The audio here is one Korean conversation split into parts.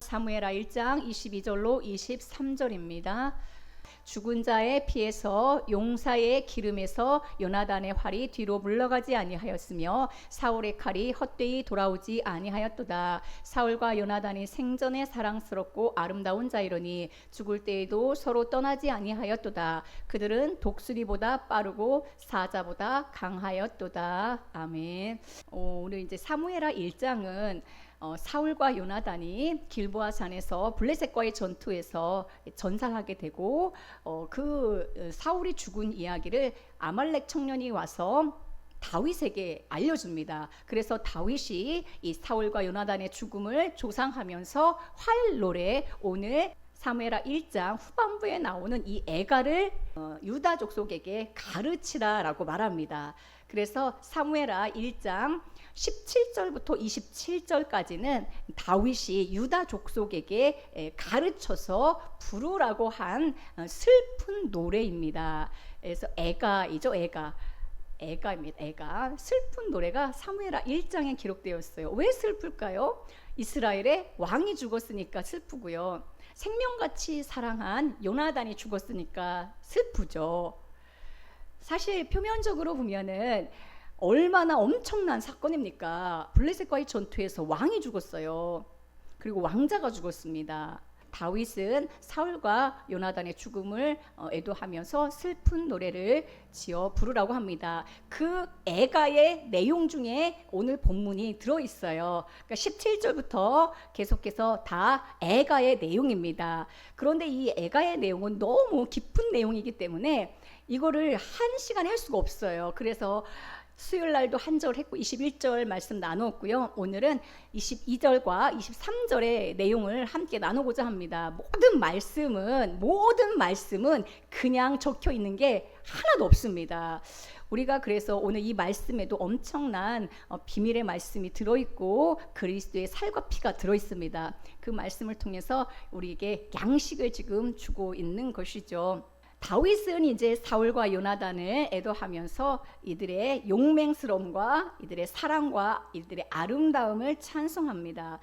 사무엘하 1장 22절로 23절입니다. 죽은 자의 피에서 용사의 기름에서 요나단의 활이 뒤로 물러가지 아니하였으며 사울의 칼이 헛되이 돌아오지 아니하였도다. 사울과 요나단이 생전에 사랑스럽고 아름다운 자이러니 죽을 때에도 서로 떠나지 아니하였도다. 그들은 독수리보다 빠르고 사자보다 강하였도다. 아멘. 오늘 이제 사무엘하 1장은 사울과 요나단이 길보아 산에서 블레셋과의 전투에서 전살하게 되고 그 사울이 죽은 이야기를 아말렉 청년이 와서 다윗에게 알려줍니다. 그래서 다윗이 이 사울과 요나단의 죽음을 조상하면서 활 노래, 오늘 사무엘하 1장 후반부에 나오는 이 애가를 유다 족속에게 가르치라라고 말합니다. 그래서 사무엘하 1장 17절부터 27절까지는 다윗이 유다 족속에게 가르쳐서 부르라고 한 슬픈 노래입니다. 그래서 애가이죠. 애가입니다. 애가. 슬픈 노래가 사무엘하 1장에 기록되어 있어요. 왜 슬플까요? 이스라엘의 왕이 죽었으니까 슬프고요. 생명같이 사랑한 요나단이 죽었으니까 슬프죠. 사실 표면적으로 보면은 얼마나 엄청난 사건입니까? 블레셋과의 전투에서 왕이 죽었어요. 그리고 왕자가 죽었습니다. 다윗은 사울과 요나단의 죽음을 애도하면서 슬픈 노래를 지어 부르라고 합니다. 그 애가의 내용 중에 오늘 본문이 들어있어요. 그러니까 17절부터 계속해서 다 애가의 내용입니다. 그런데 이 애가의 내용은 너무 깊은 내용이기 때문에 이거를 한 시간에 할 수가 없어요. 그래서 수요일 날도 한 절 했고 21절 말씀 나누었고요. 오늘은 22절과 23절의 내용을 함께 나누고자 합니다. 모든 말씀은 그냥 적혀 있는 게 하나도 없습니다. 우리가 그래서 오늘 이 말씀에도 엄청난 비밀의 말씀이 들어있고 그리스도의 살과 피가 들어있습니다. 그 말씀을 통해서 우리에게 양식을 지금 주고 있는 것이죠. 다윗은 이제 사울과 요나단을 애도하면서 이들의 용맹스러움과 이들의 사랑과 이들의 아름다움을 찬송합니다.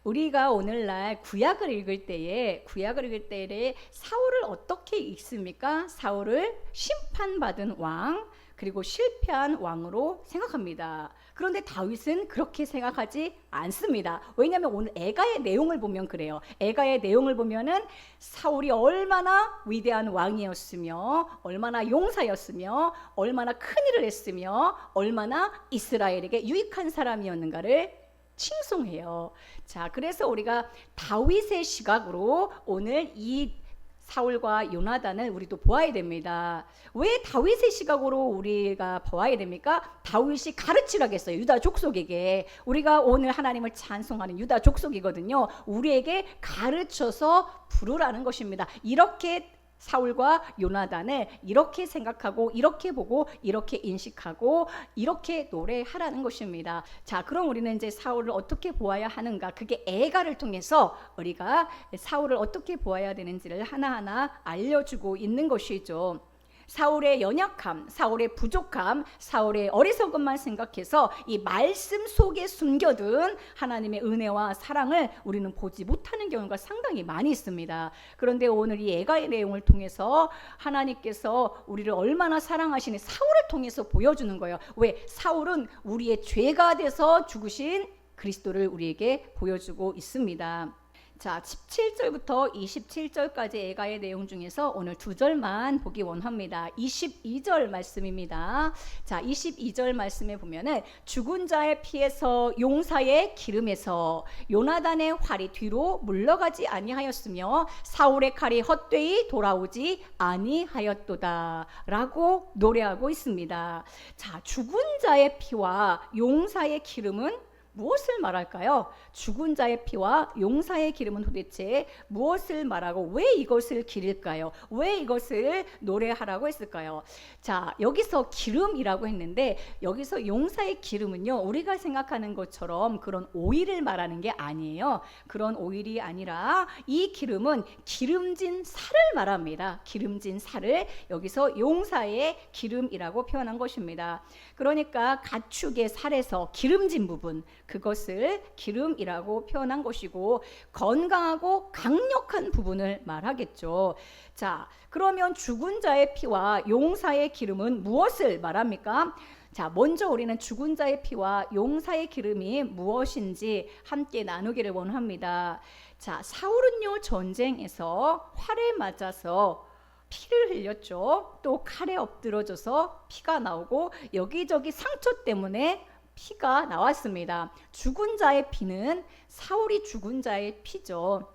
우리가 오늘날 구약을 읽을 때에 사울을 어떻게 읽습니까? 사울을 심판받은 왕, 그리고 실패한 왕으로 생각합니다. 그런데 다윗은 그렇게 생각하지 않습니다. 왜냐하면 오늘 애가의 내용을 보면 그래요. 애가의 내용을 보면은 사울이 얼마나 위대한 왕이었으며, 얼마나 용사였으며, 얼마나 큰 일을 했으며, 얼마나 이스라엘에게 유익한 사람이었는가를 칭송해요. 자, 그래서 우리가 다윗의 시각으로 오늘 이 사울과 요나단을 우리도 보아야 됩니다. 왜 다윗의 시각으로 우리가 보아야 됩니까? 다윗이 가르치라겠어요. 유다 족속에게. 우리가 오늘 하나님을 찬송하는 유다 족속이거든요. 우리에게 가르쳐서 부르라는 것입니다. 이렇게 사울과 요나단을 이렇게 생각하고 이렇게 보고 이렇게 인식하고 이렇게 노래하라는 것입니다. 자, 그럼 우리는 이제 사울을 어떻게 보아야 하는가? 그게 애가를 통해서 우리가 사울을 어떻게 보아야 되는지를 하나하나 알려주고 있는 것이죠. 사울의 연약함, 사울의 부족함, 사울의 어리석음만 생각해서 이 말씀 속에 숨겨둔 하나님의 은혜와 사랑을 우리는 보지 못하는 경우가 상당히 많이 있습니다. 그런데 오늘 이 애가의 내용을 통해서 하나님께서 우리를 얼마나 사랑하시니 사울을 통해서 보여주는 거예요. 왜? 사울은 우리의 죄가 돼서 죽으신 그리스도를 우리에게 보여주고 있습니다. 자, 17절부터 27절까지 애가의 내용 중에서 오늘 두 절만 보기 원합니다. 22절 말씀입니다. 자, 22절 말씀에 보면은 죽은 자의 피에서 용사의 기름에서 요나단의 활이 뒤로 물러가지 아니하였으며 사울의 칼이 헛되이 돌아오지 아니하였도다 라고 노래하고 있습니다. 자, 죽은 자의 피와 용사의 기름은 무엇을 말할까요? 죽은 자의 피와 용사의 기름은 도대체 무엇을 말하고 왜 이것을 기릴까요? 왜 이것을 노래하라고 했을까요? 자, 여기서 기름이라고 했는데 여기서 용사의 기름은요, 우리가 생각하는 것처럼 그런 오일을 말하는 게 아니에요. 그런 오일이 아니라 이 기름은 기름진 살을 말합니다. 기름진 살을 여기서 용사의 기름이라고 표현한 것입니다. 그러니까 가축의 살에서 기름진 부분, 그것을 기름이라고 표현한 것이고 건강하고 강력한 부분을 말하겠죠. 자, 그러면 죽은 자의 피와 용사의 기름은 무엇을 말합니까? 자, 먼저 우리는 죽은 자의 피와 용사의 기름이 무엇인지 함께 나누기를 원합니다. 자, 사울은요 전쟁에서 활에 맞아서 피를 흘렸죠. 또 칼에 엎드러져서 피가 나오고 여기저기 상처 때문에 피가 나왔습니다. 죽은 자의 피는 사울이 죽은 자의 피죠.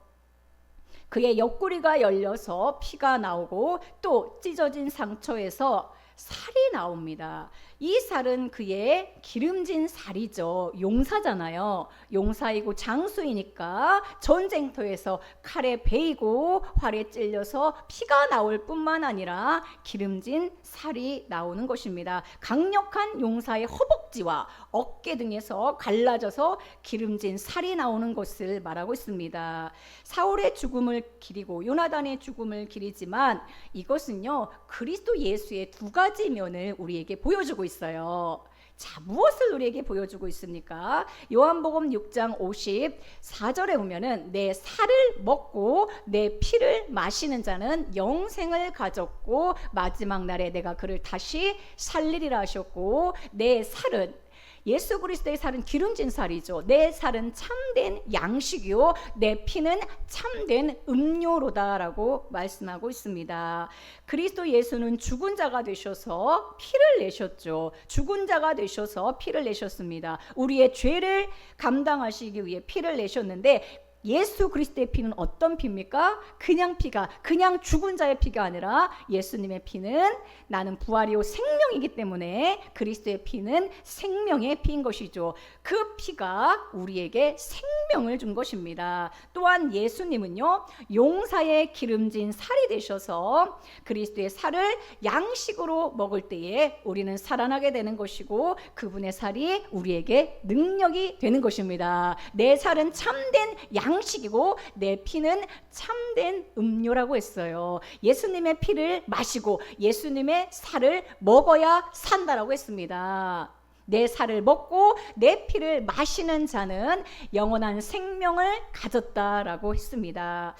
그의 옆구리가 열려서 피가 나오고 또 찢어진 상처에서 살이 나옵니다. 이 살은 그의 기름진 살이죠. 용사잖아요. 용사이고 장수이니까 전쟁터에서 칼에 베이고 활에 찔려서 피가 나올 뿐만 아니라 기름진 살이 나오는 것입니다. 강력한 용사의 허벅지와 어깨 등에서 갈라져서 기름진 살이 나오는 것을 말하고 있습니다. 사울의 죽음을 기리고 요나단의 죽음을 기리지만 이것은요 그리스도 예수의 두 가지 면을 우리에게 보여주고 있어요. 자, 무엇을 우리에게 보여주고 있습니까? 요한복음 6장 54절에 보면은 내 살을 먹고 내 피를 마시는 자는 영생을 가졌고 마지막 날에 내가 그를 다시 살리리라 하셨고, 내 살은 예수 그리스도의 살은 기름진 살이죠. 내 살은 참된 양식이요 내 피는 참된 음료로다라고 말씀하고 있습니다. 그리스도 예수는 죽은 자가 되셔서 피를 내셨죠. 죽은 자가 되셔서 피를 내셨습니다. 우리의 죄를 감당하시기 위해 피를 내셨는데 예수 그리스도의 피는 어떤 피입니까? 그냥 피가, 그냥 죽은 자의 피가 아니라 예수님의 피는 나는 부활이요 생명이기 때문에 그리스도의 피는 생명의 피인 것이죠. 그 피가 우리에게 생명을 준 것입니다. 또한 예수님은요 용사의 기름진 살이 되셔서 그리스도의 살을 양식으로 먹을 때에 우리는 살아나게 되는 것이고 그분의 살이 우리에게 능력이 되는 것입니다. 내 살은 참된 양식이고 내 피는 참된 음료라고 했어요. 예수님의 피를 마시고 예수님의 살을 먹어야 산다라고 했습니다. 내 살을 먹고 내 피를 마시는 자는 영원한 생명을 가졌다라고 했습니다.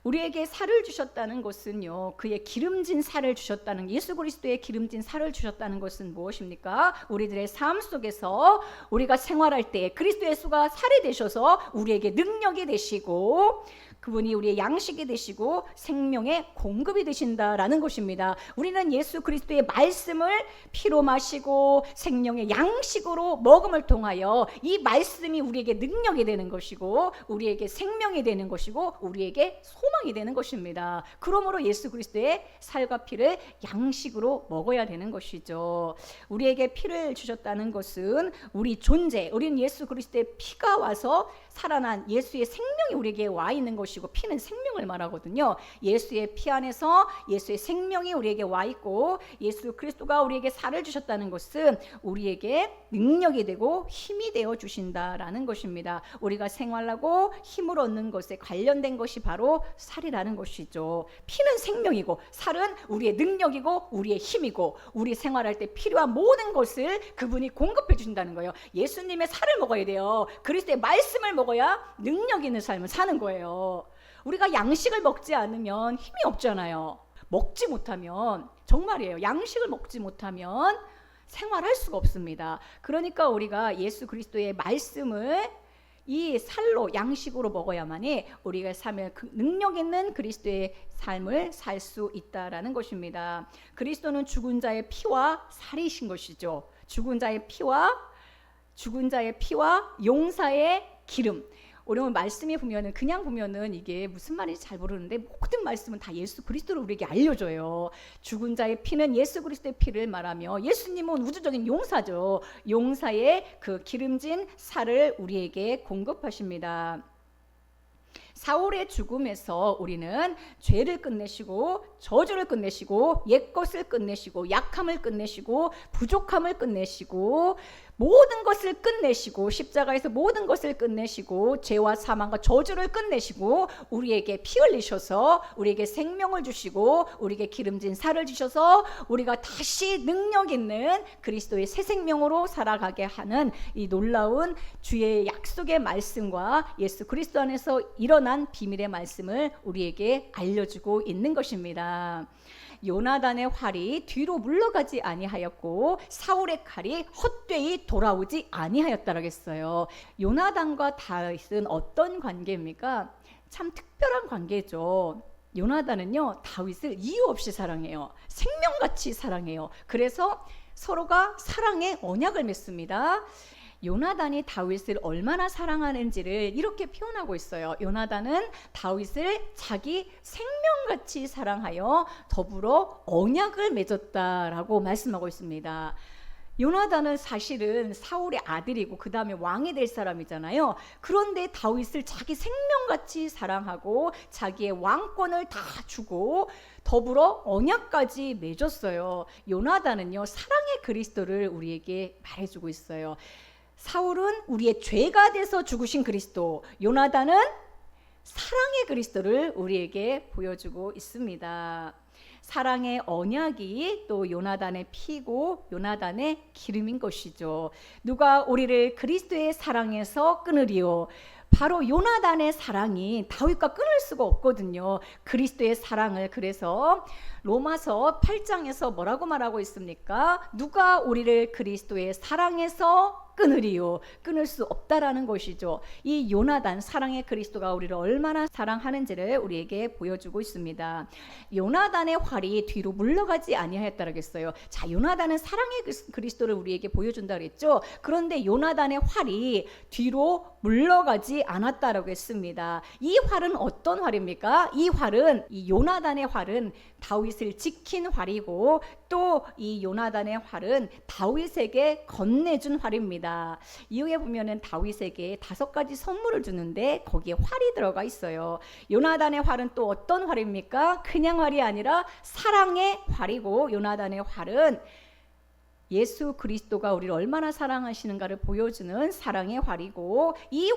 우리에게 살을 주셨다는 것은요 그의 기름진 살을 주셨다는, 예수 그리스도의 기름진 살을 주셨다는 것은 무엇입니까? 우리들의 삶 속에서 우리가 생활할 때 그리스도 예수가 살이 되셔서 우리에게 능력이 되시고 그분이 우리의 양식이 되시고 생명의 공급이 되신다라는 것입니다. 우리는 예수 그리스도의 말씀을 피로 마시고 생명의 양식으로 먹음을 통하여 이 말씀이 우리에게 능력이 되는 것이고 우리에게 생명이 되는 것이고 우리에게 소망이 되는 것입니다. 그러므로 예수 그리스도의 살과 피를 양식으로 먹어야 되는 것이죠. 우리에게 피를 주셨다는 것은 우리 존재, 우리는 예수 그리스도의 피가 와서 살아난 예수의 생명이 우리에게 와 있는 것이고 피는 생명을 말하거든요. 예수의 피 안에서 예수의 생명이 우리에게 와 있고 예수 그리스도가 우리에게 살을 주셨다는 것은 우리에게 능력이 되고 힘이 되어 주신다라는 것입니다. 우리가 생활하고 힘을 얻는 것에 관련된 것이 바로 살이라는 것이죠. 피는 생명이고 살은 우리의 능력이고 우리의 힘이고 우리 생활할 때 필요한 모든 것을 그분이 공급해 주신다는 거예요. 예수님의 살을 먹어야 돼요. 그리스도의 말씀을 먹어야 능력 있는 삶을 사는 거예요. 우리가 양식을 먹지 않으면 힘이 없잖아요. 먹지 못하면, 정말이에요. 양식을 먹지 못하면 생활할 수가 없습니다. 그러니까 우리가 예수 그리스도의 말씀을 이 살로 양식으로 먹어야만이 우리가 삶에 능력 있는 그리스도의 삶을 살 수 있다라는 것입니다. 그리스도는 죽은 자의 피와 살이신 것이죠. 죽은 자의 피와 용사의 기름. 오늘 말씀에 보면은 그냥 보면은 이게 무슨 말인지 잘 모르는데 모든 말씀은 다 예수 그리스도를 우리에게 알려줘요. 죽은 자의 피는 예수 그리스도의 피를 말하며 예수님은 우주적인 용사죠. 용사의 그 기름진 살을 우리에게 공급하십니다. 사울의 죽음에서 우리는 죄를 끝내시고 저주를 끝내시고 옛것을 끝내시고 약함을 끝내시고 부족함을 끝내시고 모든 것을 끝내시고 십자가에서 모든 것을 끝내시고 죄와 사망과 저주를 끝내시고 우리에게 피 흘리셔서 우리에게 생명을 주시고 우리에게 기름진 살을 주셔서 우리가 다시 능력 있는 그리스도의 새 생명으로 살아가게 하는 이 놀라운 주의 약속의 말씀과 예수 그리스도 안에서 일어난 비밀의 말씀을 우리에게 알려주고 있는 것입니다. 요나단의 활이 뒤로 물러가지 아니하였고 사울의 칼이 헛되이 돌아오지 아니하였다라고 했어요. 요나단과 다윗은 어떤 관계입니까? 참 특별한 관계죠. 요나단은요, 다윗을 이유 없이 사랑해요. 생명같이 사랑해요. 그래서 서로가 사랑의 언약을 맺습니다. 요나단이 다윗을 얼마나 사랑하는지를 이렇게 표현하고 있어요. 요나단은 다윗을 자기 생명같이 사랑하여 더불어 언약을 맺었다라고 말씀하고 있습니다. 요나단은 사실은 사울의 아들이고 그 다음에 왕이 될 사람이잖아요. 그런데 다윗을 자기 생명같이 사랑하고 자기의 왕권을 다 주고 더불어 언약까지 맺었어요. 요나단은요, 사랑의 그리스도를 우리에게 말해주고 있어요. 사울은 우리의 죄가 돼서 죽으신 그리스도, 요나단은 사랑의 그리스도를 우리에게 보여주고 있습니다. 사랑의 언약이 또 요나단의 피고 요나단의 기름인 것이죠. 누가 우리를 그리스도의 사랑에서 끊으리요? 바로 요나단의 사랑이 다윗과 끊을 수가 없거든요. 그리스도의 사랑을. 그래서 로마서 8장에서 뭐라고 말하고 있습니까? 누가 우리를 그리스도의 사랑에서 끊으리요? 끊을 수 없다라는 것이죠. 이 요나단, 사랑의 그리스도가 우리를 얼마나 사랑하는지를 우리에게 보여주고 있습니다. 요나단의 활이 뒤로 물러가지 아니하였다라고 했어요. 자, 요나단은 사랑의 그리스도를 우리에게 보여준다 그랬죠. 그런데 요나단의 활이 뒤로 물러가지 않았다라고 했습니다. 이 활은 어떤 활입니까? 이 요나단의 활은 다윗을 지킨 활이고 또 이 요나단의 활은 다윗에게 건네준 활입니다. 이후에 보면은 다윗에게 5가지 선물을 주는데 거기에 활이 들어가 있어요. 요나단의 활은 또 어떤 활입니까? 그냥 활이 아니라 사랑의 활이고 요나단의 활은 예수 그리스도가 우리를 얼마나 사랑하시는가를 보여주는 사랑의 활이고 이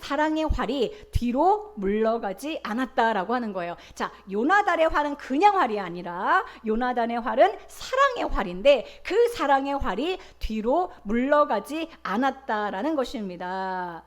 사랑의 활이 뒤로 물러가지 않았다라고 하는 거예요. 자, 요나단의 활은 그냥 활이 아니라 요나단의 활은 사랑의 활인데 그 사랑의 활이 뒤로 물러가지 않았다라는 것입니다.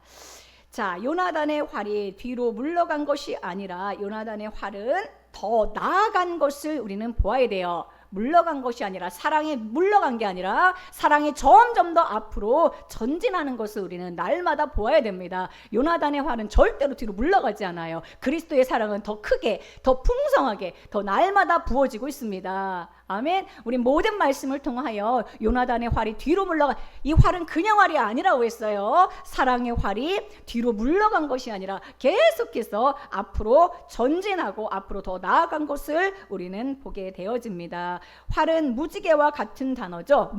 자, 요나단의 활이 뒤로 물러간 것이 아니라 요나단의 활은 더 나아간 것을 우리는 보아야 돼요. 물러간 것이 아니라 사랑에 물러간 게 아니라 사랑이 점점 더 앞으로 전진하는 것을 우리는 날마다 보아야 됩니다. 요나단의 활은 절대로 뒤로 물러가지 않아요. 그리스도의 사랑은 더 크게, 더 풍성하게, 더 날마다 부어지고 있습니다. 아멘. 우리 모든 말씀을 통하여 요나단의 활이 뒤로 물러간, 이 활은 그냥 활이 아니라고 했어요. 사랑의 활이 뒤로 물러간 것이 아니라 계속해서 앞으로 전진하고 앞으로 더 나아간 것을 우리는 보게 되어집니다. 활은 무지개와 같은 단어죠.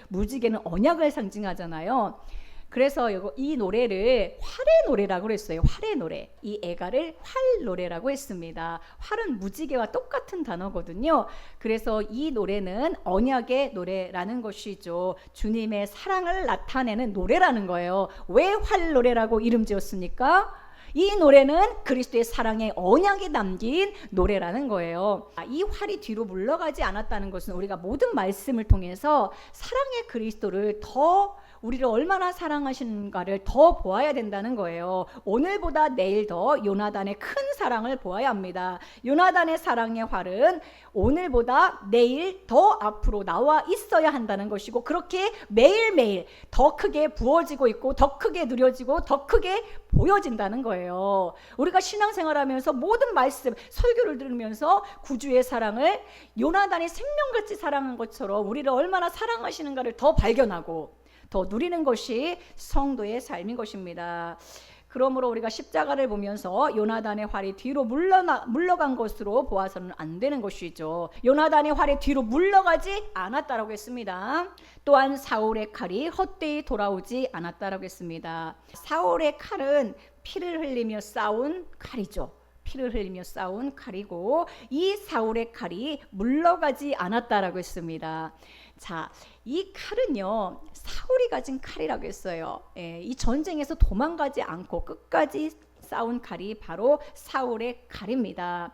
무지개는 언약을 상징하잖아요. 그래서 이 노래를 활의 노래라고 그랬어요. 활의 노래. 이 애가를 활 노래라고 했습니다. 활은 무지개와 똑같은 단어거든요. 그래서 이 노래는 언약의 노래라는 것이죠. 주님의 사랑을 나타내는 노래라는 거예요. 왜 활 노래라고 이름 지었습니까? 이 노래는 그리스도의 사랑의 언약이 담긴 노래라는 거예요. 이 활이 뒤로 물러가지 않았다는 것은 우리가 모든 말씀을 통해서 사랑의 그리스도를 더 우리를 얼마나 사랑하시는가를 더 보아야 된다는 거예요. 오늘보다 내일 더 요나단의 큰 사랑을 보아야 합니다. 요나단의 사랑의 활은 오늘보다 내일 더 앞으로 나와 있어야 한다는 것이고 그렇게 매일매일 더 크게 부어지고 있고 더 크게 누려지고 더 크게 보여진다는 거예요. 우리가 신앙생활하면서 모든 말씀, 설교를 들으면서 구주의 사랑을 요나단이 생명같이 사랑한 것처럼 우리를 얼마나 사랑하시는가를 더 발견하고 더 누리는 것이 성도의 삶인 것입니다. 그러므로 우리가 십자가를 보면서 요나단의 활이 뒤로 물러간 것으로 보아서는 안 되는 것이죠. 요나단의 활이 뒤로 물러가지 않았다라고 했습니다. 또한 사울의 칼이 헛되이 돌아오지 않았다라고 했습니다. 사울의 칼은 피를 흘리며 싸운 칼이죠. 피를 흘리며 싸운 칼이고 이 사울의 칼이 물러가지 않았다라고 했습니다. 자, 이 칼은요, 사울이 가진 칼이라고 했어요. 이 전쟁에서 도망가지 않고 끝까지 싸운 칼이 바로 사울의 칼입니다.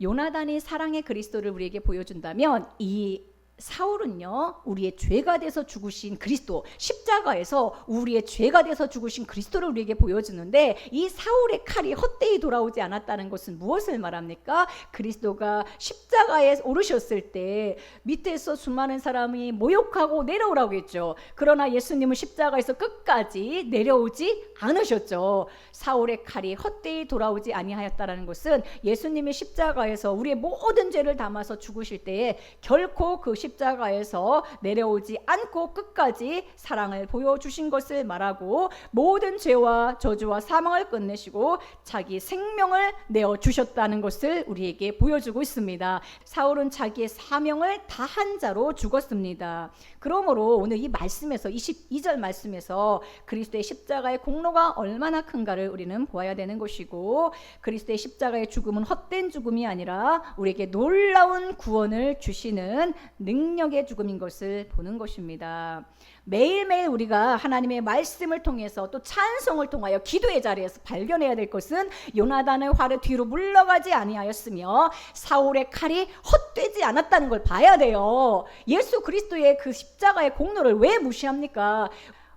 요나단이 사랑의 그리스도를 우리에게 보여준다면 이 사울은요, 우리의 죄가 돼서 죽으신 그리스도, 십자가에서 우리의 죄가 돼서 죽으신 그리스도를 우리에게 보여주는데, 이 사울의 칼이 헛되이 돌아오지 않았다는 것은 무엇을 말합니까? 그리스도가 십자가에 오르셨을 때 밑에서 수많은 사람이 모욕하고 내려오라고 했죠. 그러나 예수님은 십자가에서 끝까지 내려오지 않으셨죠. 사울의 칼이 헛되이 돌아오지 아니하였다는 것은 예수님이 십자가에서 우리의 모든 죄를 담아서 죽으실 때에 결코 그 십자가에서 내려오지 않고 끝까지 사랑을 보여주신 것을 말하고, 모든 죄와 저주와 사망을 끝내시고 자기 생명을 내어주셨다는 것을 우리에게 보여주고 있습니다. 사울은 자기의 사명을 다한 자로 죽었습니다. 그러므로 오늘 이 말씀에서 22절 말씀에서 그리스도의 십자가의 공로가 얼마나 큰가를 우리는 보아야 되는 것이고, 그리스도의 십자가의 죽음은 헛된 죽음이 아니라 우리에게 놀라운 구원을 주시는 능력의 죽음인 것을 보는 것입니다. 매일매일 우리가 하나님의 말씀을 통해서 또 찬송을 통하여 기도의 자리에서 발견해야 될 것은 요나단의 활을 뒤로 물러가지 아니하였으며 사울의 칼이 헛되지 않았다는 걸 봐야 돼요. 예수 그리스도의 그 십자가의 공로를 왜 무시합니까?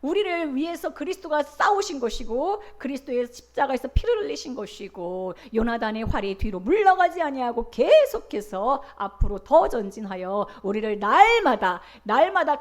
우리를 위해서 그리스도가 싸우신 것이고 그리스도의 십자가에서 피를 흘리신 것이고, 요나단의 활이 뒤로 물러가지 아니하고 계속해서 앞으로 더 전진하여 우리를 날마다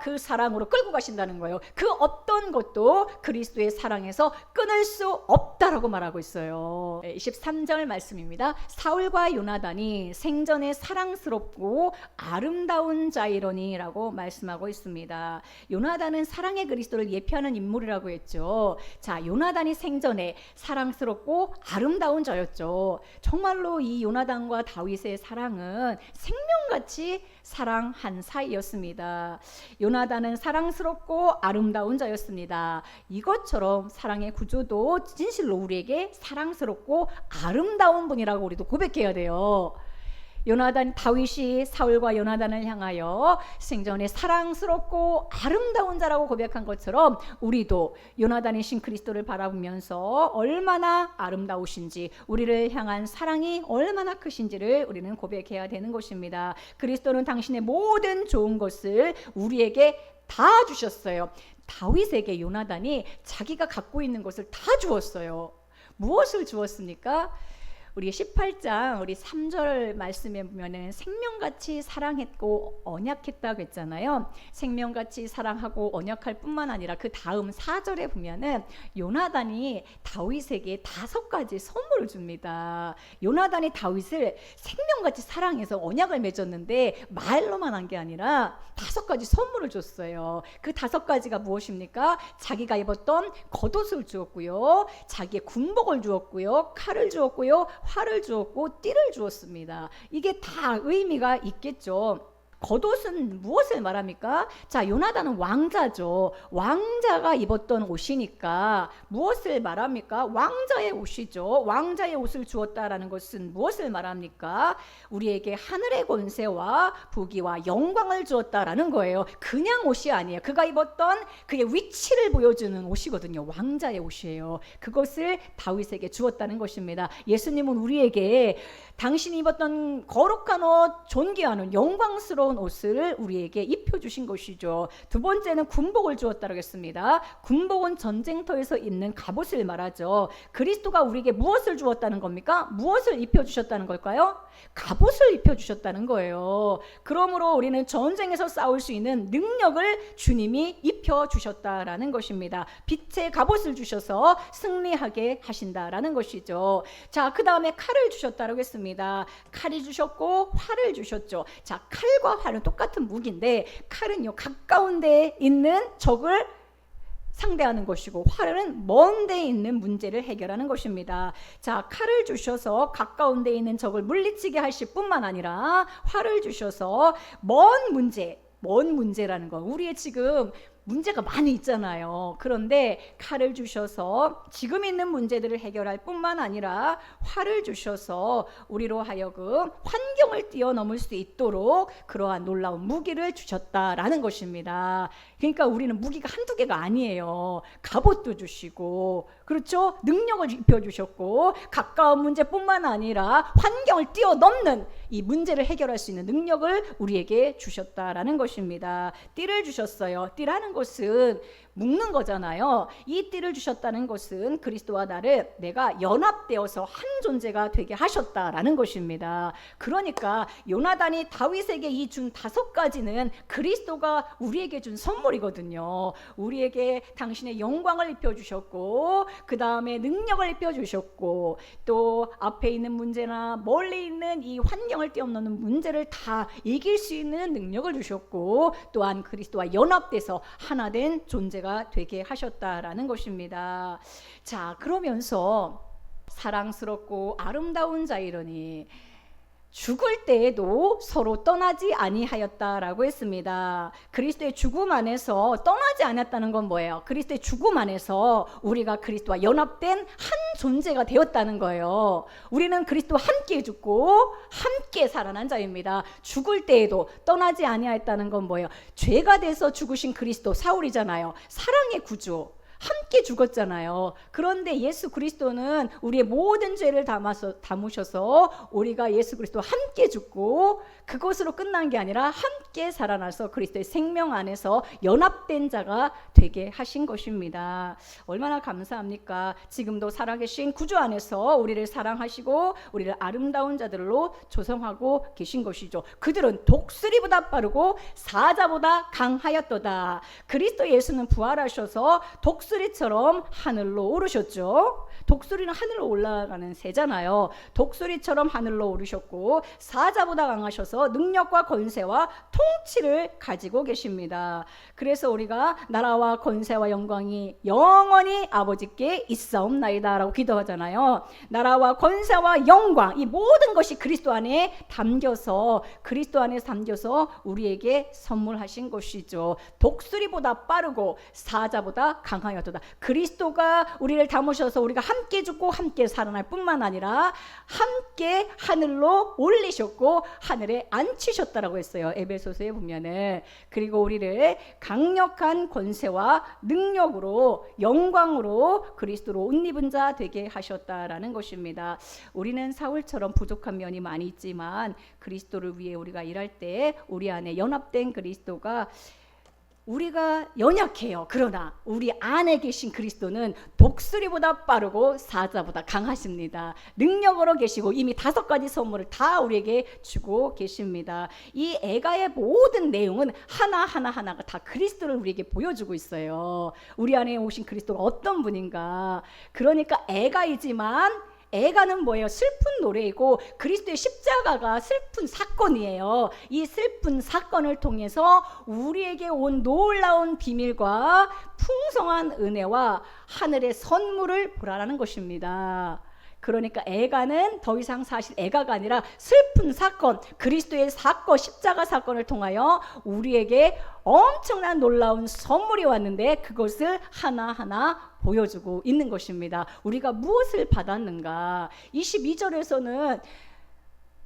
그 사랑으로 끌고 가신다는 거예요. 그 어떤 것도 그리스도의 사랑에서 끊을 수 없다라고 말하고 있어요. 23절 말씀입니다. 사울과 요나단이 생전에 사랑스럽고 아름다운 자이러니라고 말씀하고 있습니다. 요나단은 사랑의 그리스도를 예표하는 인물이라고 했죠. 자, 요나단이 생전에 사랑스럽고 아름다운 자였죠. 정말로 이 요나단과 다윗의 사랑은 생명같이 사랑한 사이였습니다. 요나단은 사랑스럽고 아름다운 자였습니다. 이것처럼 사랑의 구조도 진실로 우리에게 사랑스럽고 아름다운 분이라고 우리도 고백해야 돼요. 다윗이 사울과 요나단을 향하여 생전에 사랑스럽고 아름다운 자라고 고백한 것처럼 우리도 요나단이신 그리스도를 바라보면서 얼마나 아름다우신지, 우리를 향한 사랑이 얼마나 크신지를 우리는 고백해야 되는 것입니다. 그리스도는 당신의 모든 좋은 것을 우리에게 다 주셨어요. 다윗에게 요나단이 자기가 갖고 있는 것을 다 주었어요. 무엇을 주었습니까? 우리 18장 우리 3절 말씀에 보면은 생명같이 사랑했고 언약했다고 했잖아요. 생명같이 사랑하고 언약할 뿐만 아니라 그 다음 4절에 보면은 요나단이 다윗에게 5가지 선물을 줍니다. 요나단이 다윗을 생명같이 사랑해서 언약을 맺었는데 말로만 한 게 아니라 5가지 선물을 줬어요. 그 5가지가 무엇입니까? 자기가 입었던 겉옷을 주었고요, 자기의 군복을 주었고요, 칼을 주었고요, 활을 주었고 띠를 주었습니다. 이게 다 의미가 있겠죠. 겉옷은 무엇을 말합니까? 자, 요나단은 왕자죠. 왕자가 입었던 옷이니까 무엇을 말합니까? 왕자의 옷이죠. 왕자의 옷을 주었다라는 것은 무엇을 말합니까? 우리에게 하늘의 권세와 부귀와 영광을 주었다라는 거예요. 그냥 옷이 아니에요. 그가 입었던 그의 위치를 보여주는 옷이거든요. 왕자의 옷이에요. 그것을 다윗에게 주었다는 것입니다. 예수님은 우리에게 당신이 입었던 거룩한 옷, 존귀한 옷, 영광스러운 옷을 우리에게 입혀주신 것이죠. 두 번째는 군복을 주었다고 했습니다. 군복은 전쟁터에서 입는 갑옷을 말하죠. 그리스도가 우리에게 무엇을 주었다는 겁니까? 무엇을 입혀주셨다는 걸까요? 갑옷을 입혀주셨다는 거예요. 그러므로 우리는 전쟁에서 싸울 수 있는 능력을 주님이 입혀주셨다라는 것입니다. 빛의 갑옷을 주셔서 승리하게 하신다라는 것이죠. 자, 그 다음에 칼을 주셨다고 했습니다. 칼이 주셨고 활을 주셨죠. 자, 칼과 활은 똑같은 무기인데 칼은요 가까운 데에 있는 적을 상대하는 것이고 활은 먼 데에 있는 문제를 해결하는 것입니다. 자, 칼을 주셔서 가까운 데에 있는 적을 물리치게 하실 뿐만 아니라 활을 주셔서 먼 문제라는 거, 우리의 지금 문제가 많이 있잖아요. 그런데 칼을 주셔서 지금 있는 문제들을 해결할 뿐만 아니라 활을 주셔서 우리로 하여금 환경을 뛰어넘을 수 있도록 그러한 놀라운 무기를 주셨다라는 것입니다. 그러니까 우리는 무기가 한두 개가 아니에요. 갑옷도 주시고, 그렇죠? 능력을 입혀주셨고, 가까운 문제뿐만 아니라 환경을 뛰어넘는 이 문제를 해결할 수 있는 능력을 우리에게 주셨다라는 것입니다. 띠를 주셨어요. 띠라는 것은 묶는 거잖아요. 이 띠를 주셨다는 것은 그리스도와 나를 내가 연합되어서 한 존재가 되게 하셨다라는 것입니다. 그러니까 요나단이 다윗에게 이 준 5가지는 그리스도가 우리에게 준 선물이거든요. 우리에게 당신의 영광을 입혀주셨고, 그 다음에 능력을 입혀주셨고, 또 앞에 있는 문제나 멀리 있는 이 환경을 뛰어넘는 문제를 다 이길 수 있는 능력을 주셨고, 또한 그리스도와 연합돼서 하나 된 존재가 되게 하셨다라는 것입니다. 자, 그러면서 사랑스럽고 아름다운 자이러니 죽을 때에도 서로 떠나지 아니하였다라고 했습니다. 그리스도의 죽음 안에서 떠나지 않았다는 건 뭐예요? 그리스도의 죽음 안에서 우리가 그리스도와 연합된 한 존재가 되었다는 거예요. 우리는 그리스도와 함께 죽고 함께 살아난 자입니다. 죽을 때에도 떠나지 아니하였다는 건 뭐예요? 죄가 돼서 죽으신 그리스도, 사울이잖아요. 사랑의 구주, 함께 죽었잖아요. 그런데 예수 그리스도는 우리의 모든 죄를 담으셔서 우리가 예수 그리스도와 함께 죽고 그것으로 끝난 게 아니라 함께 살아나서 그리스도의 생명 안에서 연합된 자가 되게 하신 것입니다. 얼마나 감사합니까? 지금도 살아계신 구주 안에서 우리를 사랑하시고 우리를 아름다운 자들로 조성하고 계신 것이죠. 그들은 독수리보다 빠르고 사자보다 강하였도다. 그리스도 예수는 부활하셔서 독수리처럼 하늘로 오르셨죠. 독수리는 하늘로 올라가는 새잖아요. 독수리처럼 하늘로 오르셨고 사자보다 강하셔서 능력과 권세와 통치를 가지고 계십니다. 그래서 우리가 나라와 권세와 영광이 영원히 아버지께 있사옵나이다 라고 기도하잖아요. 나라와 권세와 영광, 이 모든 것이 그리스도 안에 담겨서, 그리스도 안에 담겨서 우리에게 선물하신 것이죠. 독수리보다 빠르고 사자보다 강하여도다. 그리스도가 우리를 담으셔서 우리가 함께 죽고 함께 살아날 뿐만 아니라 함께 하늘로 올리셨고 하늘에 앉히셨다라고 했어요. 에베소서에 보면은. 그리고 우리를 강력한 권세와 능력으로, 영광으로 그리스도로 옷 입은 자 되게 하셨다라는 것입니다. 우리는 사울처럼 부족한 면이 많이 있지만 그리스도를 위해 우리가 일할 때 우리 안에 연합된 그리스도가, 우리가 연약해요. 그러나 우리 안에 계신 그리스도는 독수리보다 빠르고 사자보다 강하십니다. 능력으로 계시고 이미 5가지 선물을 다 우리에게 주고 계십니다. 이 애가의 모든 내용은 하나가 다 그리스도를 우리에게 보여주고 있어요. 우리 안에 오신 그리스도가 어떤 분인가. 그러니까 애가이지만 애가는 뭐예요? 슬픈 노래이고 그리스도의 십자가가 슬픈 사건이에요. 이 슬픈 사건을 통해서 우리에게 온 놀라운 비밀과 풍성한 은혜와 하늘의 선물을 보라라는 것입니다. 그러니까 애가는 더 이상 사실 애가가 아니라 슬픈 사건, 그리스도의 사건, 십자가 사건을 통하여 우리에게 엄청난 놀라운 선물이 왔는데 그것을 하나하나 보여주고 있는 것입니다. 우리가 무엇을 받았는가? 22절에서는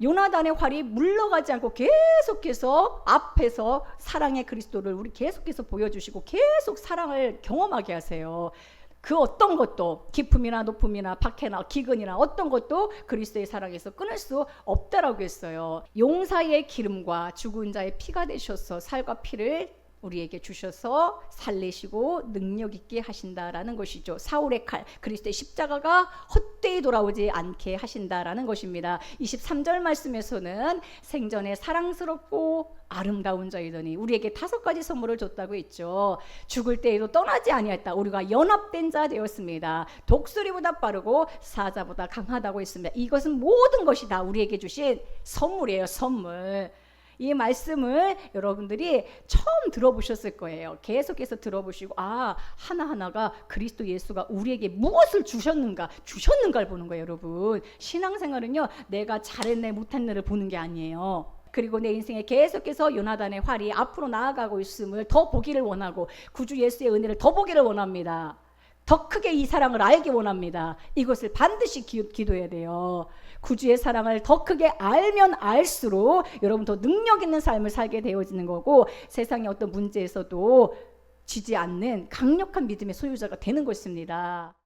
요나단의 활이 물러가지 않고 계속해서 앞에서 사랑의 그리스도를 우리 계속해서 보여주시고 계속 사랑을 경험하게 하세요. 그 어떤 것도 기품이나 높음이나 박해나 기근이나 어떤 것도 그리스도의 사랑에서 끊을 수 없다라고 했어요. 용사의 기름과 죽은 자의 피가 되셔서 살과 피를 우리에게 주셔서 살리시고 능력 있게 하신다라는 것이죠. 사울의 칼, 그리스도의 십자가가 헛되이 돌아오지 않게 하신다라는 것입니다. 23절 말씀에서는 생전에 사랑스럽고 아름다운 자이더니 우리에게 5가지 선물을 줬다고 했죠. 죽을 때에도 떠나지 아니했다. 우리가 연합된 자 되었습니다. 독수리보다 빠르고 사자보다 강하다고 했습니다. 이것은 모든 것이 다 우리에게 주신 선물이에요. 선물. 이 말씀을 여러분들이 처음 들어보셨을 거예요. 계속해서 들어보시고 하나하나가 그리스도 예수가 우리에게 무엇을 주셨는가를 보는 거예요. 여러분, 신앙생활은요 내가 잘했네 못했네를 보는 게 아니에요. 그리고 내 인생에 계속해서 요나단의 활이 앞으로 나아가고 있음을 더 보기를 원하고 구주 예수의 은혜를 더 보기를 원합니다. 더 크게 이 사랑을 알기 원합니다. 이것을 반드시 기도해야 돼요. 구주의 사랑을 더 크게 알면 알수록 여러분 더 능력 있는 삶을 살게 되어지는 거고 세상의 어떤 문제에서도 지지 않는 강력한 믿음의 소유자가 되는 것입니다.